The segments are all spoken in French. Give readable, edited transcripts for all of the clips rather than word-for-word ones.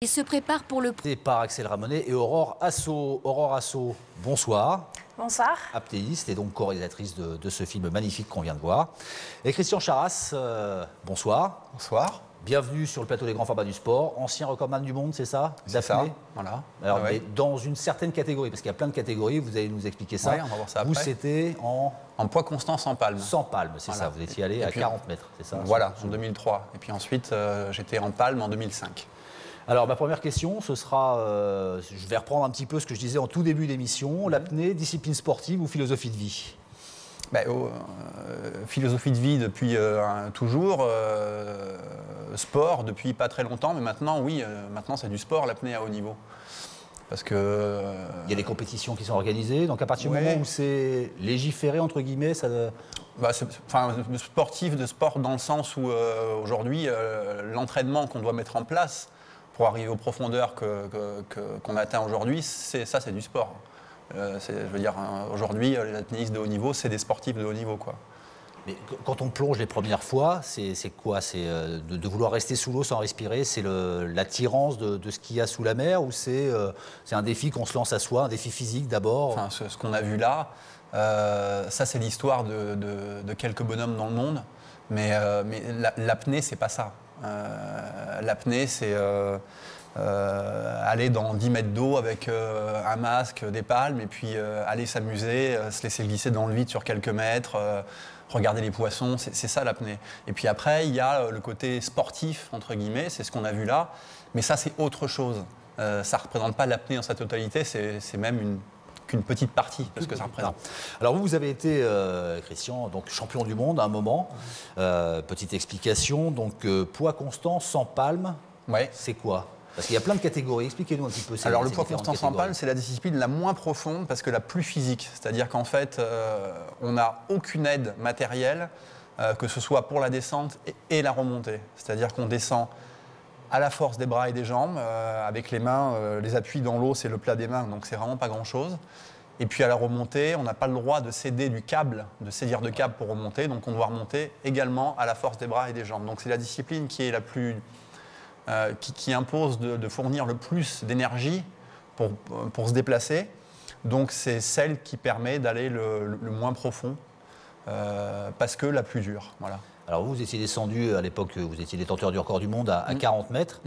Il se prépare pour le... Par Axel Ramonet et Aurore Assau. Aurore Assau, bonsoir. Bonsoir. Apnéiste et donc co-réalisatrice de ce film magnifique qu'on vient de voir. Et Christian Charras, bonsoir. Bonsoir. Bienvenue sur le plateau des grands formats du sport. Ancien recordman du monde, c'est ça? C'est ça, voilà. Alors, mais dans une certaine catégorie, parce qu'il y a plein de catégories, vous allez nous expliquer ça. Oui, on va voir ça après. Vous, c'était en poids constant sans palme. Sans palme, c'est voilà. ça. Vous étiez allé à 40 mètres, c'est ça? Voilà, en 2003. Et puis ensuite, j'étais en palme en 2005. Alors, ma première question, ce sera, je vais reprendre un petit peu ce que je disais en tout début d'émission, l'apnée, discipline sportive ou philosophie de vie? Philosophie de vie depuis toujours, sport depuis pas très longtemps, mais maintenant, oui, maintenant c'est du sport, l'apnée à haut niveau. Parce que... il y a des compétitions qui sont organisées, donc à partir du moment où c'est légiféré, entre guillemets, ça... sportif, de sport dans le sens où aujourd'hui, l'entraînement qu'on doit mettre en place pour arriver aux profondeurs qu'on atteint aujourd'hui, c'est du sport. Je veux dire, aujourd'hui, les apnéistes de haut niveau, c'est des sportifs de haut niveau, quoi. Mais quand on plonge les premières fois, c'est quoi? C'est de vouloir rester sous l'eau sans respirer? C'est l'attirance de ce qu'il y a sous la mer? Ou c'est un défi qu'on se lance à soi, un défi physique d'abord? Enfin, ce qu'on a vu là, ça c'est l'histoire de quelques bonhommes dans le monde. Mais l'apnée, c'est pas ça. L'apnée, c'est... aller dans 10 mètres d'eau avec un masque, des palmes, et puis aller s'amuser, se laisser glisser dans le vide sur quelques mètres, regarder les poissons, c'est ça l'apnée. Et puis après, il y a le côté sportif, entre guillemets, c'est ce qu'on a vu là, mais ça c'est autre chose. Ça ne représente pas l'apnée dans sa totalité, c'est même qu'une petite partie de ce que ça représente. Alors vous avez été, Christian, donc champion du monde à un moment. Petite explication, donc poids constant sans palme, c'est quoi? Parce qu'il y a plein de catégories. Expliquez-nous un petit peu. Alors le poids constant sans palme, c'est la discipline la moins profonde parce que la plus physique. C'est-à-dire qu'en fait, on n'a aucune aide matérielle, que ce soit pour la descente et la remontée. C'est-à-dire qu'on descend à la force des bras et des jambes, avec les mains, les appuis dans l'eau, c'est le plat des mains, donc c'est vraiment pas grand-chose. Et puis à la remontée, on n'a pas le droit de céder du câble, de saisir de câble pour remonter, donc on doit remonter également à la force des bras et des jambes. Donc c'est la discipline qui est la plus... qui impose de fournir le plus d'énergie pour se déplacer. Donc c'est celle qui permet d'aller le moins profond, parce que la plus dure. Voilà. Alors vous étiez descendu, à l'époque, vous étiez détenteur du record du monde à 40 mètres.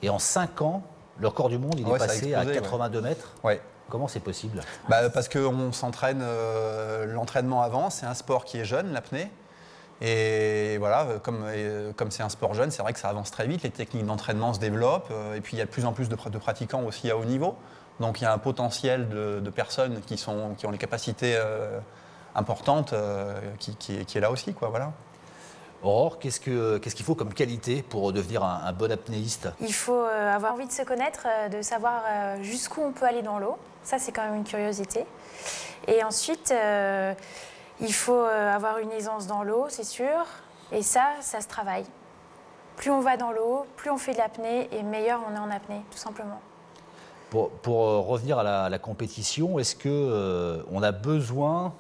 Et en 5 ans, le record du monde, il est passé à 82 mètres. Ouais. Comment c'est possible? Parce qu'on s'entraîne, l'entraînement avant, c'est un sport qui est jeune, l'apnée. Et voilà, comme c'est un sport jeune, c'est vrai que ça avance très vite, les techniques d'entraînement se développent, et puis il y a de plus en plus de pratiquants aussi à haut niveau. Donc il y a un potentiel de personnes qui ont les capacités importantes qui est là aussi, quoi, voilà. Aurore, qu'est-ce qu'il faut comme qualité pour devenir un bon apnéiste? Il faut avoir envie de se connaître, de savoir jusqu'où on peut aller dans l'eau. Ça, c'est quand même une curiosité. Et ensuite... il faut avoir une aisance dans l'eau, c'est sûr, et ça se travaille. Plus on va dans l'eau, plus on fait de l'apnée, et meilleur on est en apnée, tout simplement. Pour revenir à la compétition, est-ce qu'on a besoin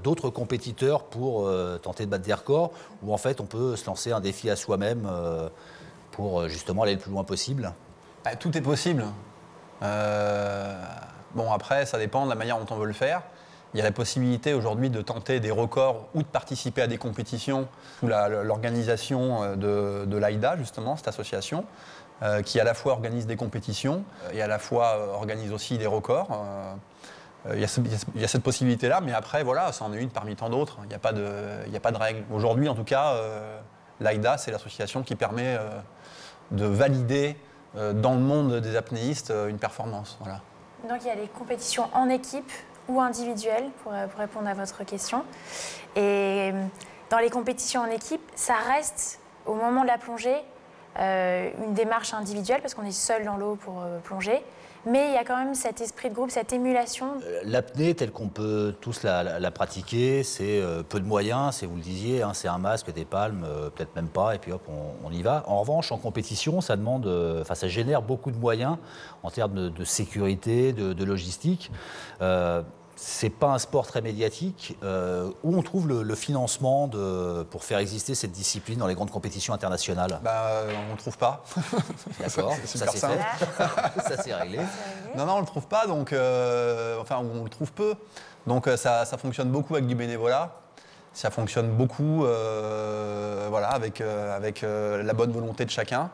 d'autres compétiteurs pour tenter de battre des records, ou en fait on peut se lancer un défi à soi-même pour justement aller le plus loin possible? Tout est possible. Bon, après, ça dépend de la manière dont on veut le faire. Il y a la possibilité aujourd'hui de tenter des records ou de participer à des compétitions sous l'organisation de l'AIDA, justement, cette association, qui à la fois organise des compétitions et à la fois organise aussi des records. Il y a cette possibilité-là, mais après, voilà, c'en est une parmi tant d'autres. Il n'y a pas de règle. Aujourd'hui, en tout cas, l'AIDA, c'est l'association qui permet de valider dans le monde des apnéistes une performance. Voilà. Donc il y a les compétitions en équipe ou individuelle, pour répondre à votre question. Et dans les compétitions en équipe, ça reste, au moment de la plongée, une démarche individuelle, parce qu'on est seul dans l'eau pour plonger. Mais il y a quand même cet esprit de groupe, cette émulation. L'apnée, telle qu'on peut tous la pratiquer, c'est peu de moyens, c'est, vous le disiez, hein, c'est un masque, des palmes, peut-être même pas, et puis hop, on y va. En revanche, en compétition, ça demande, ça génère beaucoup de moyens en termes de sécurité, de logistique. c'est pas un sport très médiatique. Où on trouve le financement pour faire exister cette discipline dans les grandes compétitions internationales? On ne le trouve pas. D'accord, C'est ça super c'est simple. fait. Ça c'est réglé. Non, on ne le trouve pas, donc, on le trouve peu. Donc ça fonctionne beaucoup avec du bénévolat. Ça fonctionne beaucoup avec la bonne volonté de chacun.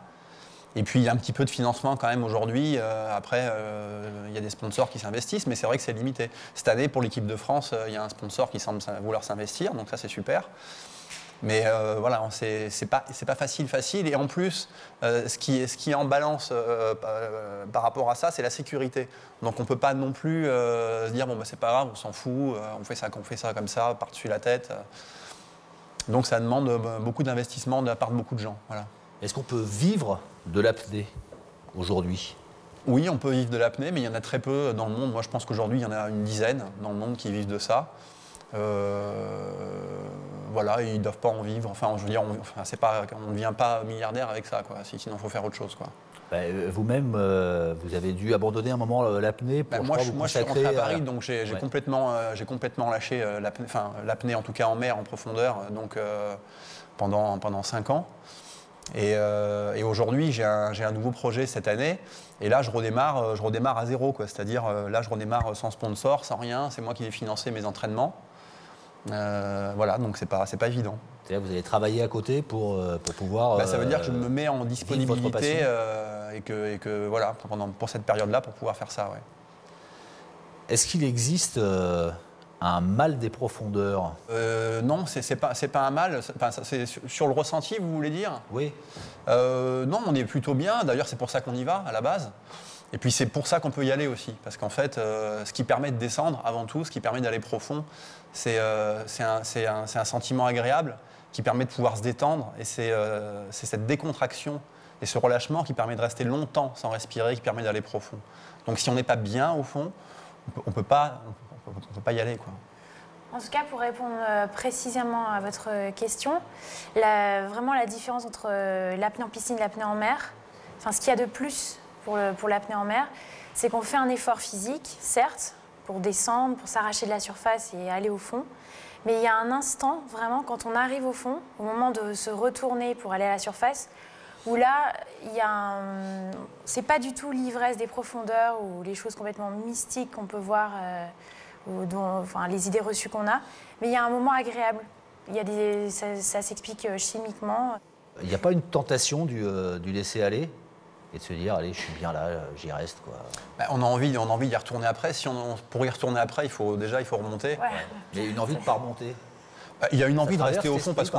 Et puis il y a un petit peu de financement quand même aujourd'hui. Après, il y a des sponsors qui s'investissent, mais c'est vrai que c'est limité. Cette année, pour l'équipe de France, il y a un sponsor qui semble vouloir s'investir, donc ça c'est super. Mais c'est pas facile. Et en plus, ce qui est en balance par rapport à ça, c'est la sécurité. Donc on ne peut pas non plus se dire c'est pas grave, on s'en fout, on fait ça comme ça, par-dessus la tête. Donc ça demande beaucoup d'investissement de la part de beaucoup de gens. Voilà. Est-ce qu'on peut vivre de l'apnée aujourd'hui? Oui, on peut vivre de l'apnée, mais il y en a très peu dans le monde. Moi, je pense qu'aujourd'hui, il y en a une dizaine dans le monde qui vivent de ça. Ils ne doivent pas en vivre. Enfin, je veux dire, on ne devient pas milliardaire avec ça, quoi. Sinon, il faut faire autre chose, quoi. Vous-même, vous avez dû abandonner un moment l'apnée pour moi, je suis rentré à Paris, donc j'ai Ouais. complètement lâché l'apnée, en tout cas en mer, en profondeur, donc pendant 5 ans. Et aujourd'hui, j'ai un nouveau projet cette année. Et là, je redémarre à zéro, quoi. C'est-à-dire, là, je redémarre sans sponsor, sans rien. C'est moi qui vais financer mes entraînements. Donc c'est pas évident. C'est-à-dire, vous allez travailler à côté pour pouvoir. Ça veut dire que je me mets en votre disponibilité passion. pour cette période-là, pour pouvoir faire ça. Ouais. Est-ce qu'il existe un mal des profondeurs? Non, c'est pas un mal. C'est sur le ressenti, vous voulez dire? Oui. Non, on est plutôt bien. D'ailleurs, c'est pour ça qu'on y va à la base. Et puis c'est pour ça qu'on peut y aller aussi. Parce qu'en fait, ce qui permet de descendre, avant tout, ce qui permet d'aller profond, c'est un sentiment agréable qui permet de pouvoir se détendre. Et c'est cette décontraction et ce relâchement qui permet de rester longtemps sans respirer, qui permet d'aller profond. Donc si on n'est pas bien au fond, on peut pas y aller, quoi. En tout cas, pour répondre précisément à votre question, vraiment la différence entre l'apnée en piscine et l'apnée en mer, ce qu'il y a de plus pour l'apnée en mer, c'est qu'on fait un effort physique, certes, pour descendre, pour s'arracher de la surface et aller au fond. Mais il y a un instant, vraiment, quand on arrive au fond, au moment de se retourner pour aller à la surface, où là, c'est pas du tout l'ivresse des profondeurs ou les choses complètement mystiques qu'on peut voir, les idées reçues qu'on a, mais il y a un moment agréable. Ça s'explique chimiquement. Il n'y a pas une tentation du laisser aller et de se dire, allez, je suis bien là, j'y reste, quoi. On a envie d'y retourner après. Pour y retourner après, il faut remonter. Ouais. Mais une envie de ne pas remonter. Il y a une envie de traverse rester au fond parce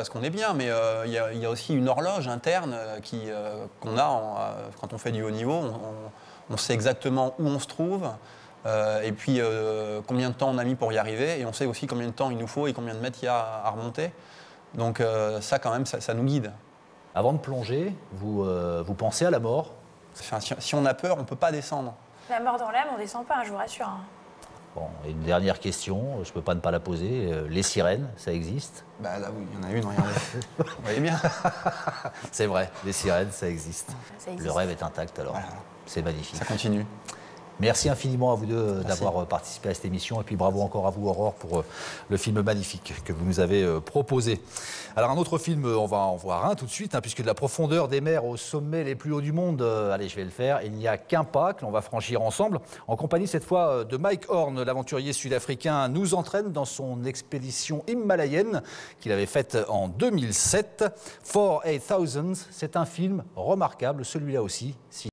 qu'on est bien, mais il y a aussi une horloge interne qu'on a quand on fait du haut niveau. On sait exactement où on se trouve. Et puis combien de temps on a mis pour y arriver, et on sait aussi combien de temps il nous faut et combien de mètres il y a à remonter. Donc ça quand même, ça nous guide. Avant de plonger, vous pensez à la mort? Enfin, si on a peur, on ne peut pas descendre. La mort dans l'âme, on ne descend pas, je vous rassure. Bon, et une dernière question, je ne peux pas ne pas la poser. Les sirènes, ça existe? Là oui, il y en a une, regardez. Vous voyez bien. C'est vrai, les sirènes, ça existe. Ça existe. Le rêve est intact alors. Voilà. C'est magnifique. Ça continue. Merci infiniment à vous deux d'avoir participé à cette émission, et puis bravo encore à vous, Aurore, pour le film magnifique que vous nous avez proposé. Alors un autre film, on va en voir un tout de suite, puisque de la profondeur des mers au sommet les plus hauts du monde, allez, je vais le faire, il n'y a qu'un pas que l'on va franchir ensemble, en compagnie cette fois de Mike Horn, l'aventurier sud-africain, nous entraîne dans son expédition himalayenne qu'il avait faite en 2007. For 8000, c'est un film remarquable, celui-là aussi.